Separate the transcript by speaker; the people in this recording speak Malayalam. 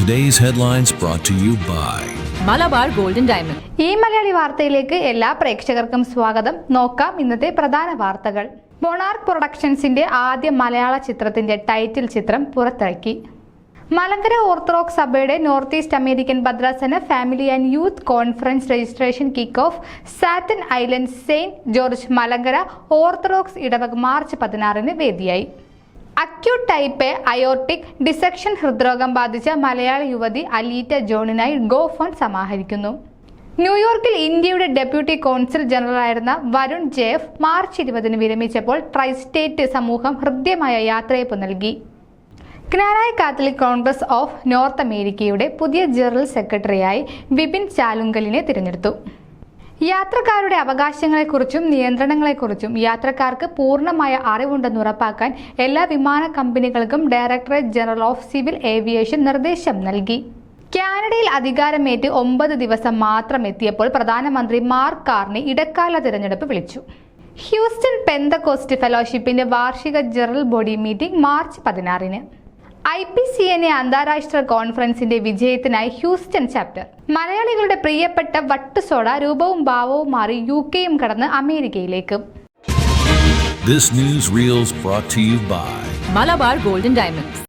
Speaker 1: Today's headlines brought to you by
Speaker 2: Malabar golden diamond.
Speaker 3: ഈ മലയാളി വാർത്തയിലേക്ക് എല്ലാ പ്രേക്ഷകർക്കും സ്വാഗതം. നോക്കാം ഇന്നത്തെ പ്രധാന വാർത്തകൾ. മൊണാർക്ക് പ്രൊഡക്ഷൻസിന്റെ ആദ്യ മലയാള ചിത്രത്തിന്റെ ടൈറ്റിൽ ചിത്രം പുറത്തിറക്കി. മലങ്കര ഓർത്തഡോക്സ് സഭയുടെ നോർത്ത് ഈസ്റ്റ് അമേരിക്കൻ ഭദ്രാസന family and youth conference registration kick off Staten Island Saint George Malankara Orthodox ഇടവക മാർച്ച് 16 വേദിയായി. Acute type A aortic dissection ഹൃദ്രോഗം ബാധിച്ച മലയാളി യുവതി അലീറ്റ ജോണിനായി ഗോ ഫണ്ട് സമാഹരിക്കുന്നു. ന്യൂയോർക്കിൽ ഇന്ത്യയുടെ ഡെപ്യൂട്ടി കോൺസുൽ ജനറലായിരുന്ന വരുൺ ജെഫ് മാർച്ച് 20 വിരമിച്ചപ്പോൾ ട്രൈസ്റ്റേറ്റ് സമൂഹം ഹൃദ്യമായ യാത്രയയപ്പ് നൽകി. Knanaya Catholic Congress of North അമേരിക്കയുടെ പുതിയ ജനറൽ സെക്രട്ടറിയായി വിപിൻ ചാലുങ്കലിനെ തിരഞ്ഞെടുത്തു. യാത്രക്കാരുടെ അവകാശങ്ങളെക്കുറിച്ചും നിയന്ത്രണങ്ങളെക്കുറിച്ചും യാത്രക്കാർക്ക് പൂർണ്ണമായ അറിവുണ്ടെന്ന് ഉറപ്പാക്കാൻ എല്ലാ വിമാന കമ്പനികൾക്കും directorate general of civil aviation നിർദ്ദേശം നൽകി. കാനഡയിൽ അധികാരമേറ്റ് 9 ദിവസം മാത്രം എത്തിയപ്പോൾ പ്രധാനമന്ത്രി മാർക്ക് കാർണി ഇടക്കാല തിരഞ്ഞെടുപ്പ് വിളിച്ചു. ഹ്യൂസ്റ്റൺ പെന്തക്കോസ്റ്റ് ഫെലോഷിപ്പിന്റെ വാർഷിക general body meeting March 16. IPCNA അന്താരാഷ്ട്ര കോൺഫറൻസിന്റെ വിജയത്തിനായി ഹ്യൂസ്റ്റൺ ചാപ്റ്റർ. മലയാളികളുടെ പ്രിയപ്പെട്ട വട്ടുസോഡ രൂപവും ഭാവവും മാറി UK-യും കടന്ന് അമേരിക്കയിലേക്ക്.
Speaker 1: This news reels brought to you by
Speaker 2: Malabar golden diamond.